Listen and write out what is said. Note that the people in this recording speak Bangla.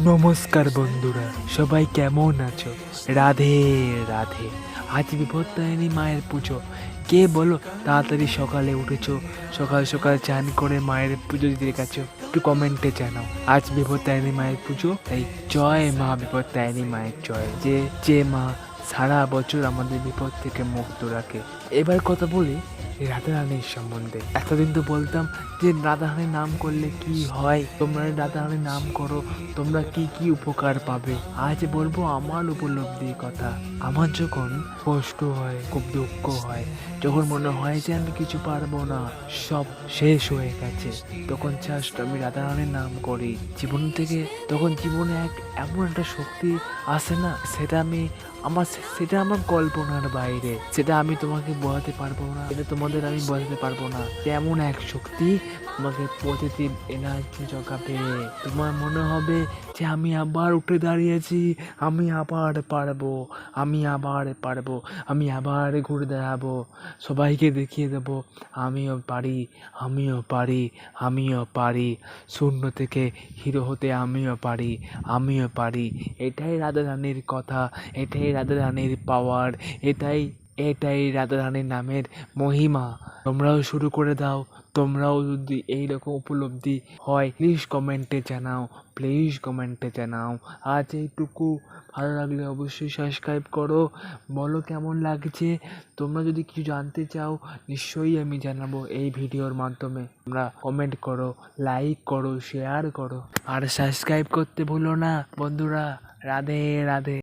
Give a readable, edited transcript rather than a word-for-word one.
নমস্কার বন্ধুরা, সবাই কেমন আছো? রাধে রাধে। আজ বিপত্তারিণী মায়ের পুজো। কে বলো তাড়াতাড়ি সকালে উঠেছো, সকাল সকাল চান করে মায়ের পুজো দিতে গেছো? একটু কমেন্টে জানাও। আজ বিপত্তারিণী মায়ের পুজো, তাই জয় মা বিপত্তারিণী মায়ের জয়। যে মা সারা বছর আমাদের বিপদ থেকে মুক্ত রাখে। এবার কথা বলি রাধারানীর সম্বন্ধে। এতদিন তো বলতাম যে রাধারানীর নাম করলে কি হয়, তোমরা রাধারানীর নাম করো, তোমরা কি কি উপকার পাবে। আজ বলবো আমার উপলব্ধির কথা। আমার যখন কষ্ট হয়, খুব দুঃখ হয়, যখন মনে হয় যে আমি কিছু পারবো না, সব শেষ হয়ে গেছে, তখন জাস্ট আমি রাধারানীর নাম করি জীবন থেকে। তখন জীবনে এমন একটা শক্তি আসে না, সেটা আমার কল্পনার বাইরে। সেটা আমি তোমাকে বোঝাতে পারবো না, এটা তোমাদের আমি বোঝাতে পারবো না। তেমন এক শক্তি তোমাকে পজিটিভ এনার্জি জগাবে। তোমার মনে হবে যে আমি আবার উঠে দাঁড়িয়েছি, আমি আবার পারবো, আমি আবার ঘুরে দাঁড়াবো, সবাইকে দেখিয়ে দেবো আমিও পারি, আমিও পারি, শূন্য থেকে হিরো হতে আমিও পারি। এটাই রাধারানীর কথা, এটাই রাধারানীর পাওয়ার, এটাই রাধারানীর নামের মহিমা। তোমরাও শুরু করে দাও। তোমরাও যদি এইরকম উপলব্ধি হয় প্লিজ কমেন্টে জানাও। আজ এইটুকু। ভালো লাগলে অবশ্যই সাবস্ক্রাইব করো। বলো কেমন লাগছে। তোমরা যদি কিছু জানতে চাও নিশ্চয়ই আমি জানাবো এই ভিডিওর মাধ্যমে। তোমরা কমেন্ট করো, লাইক করো, শেয়ার করো, আর সাবস্ক্রাইব করতে ভুলো না বন্ধুরা। রাধে রাধে।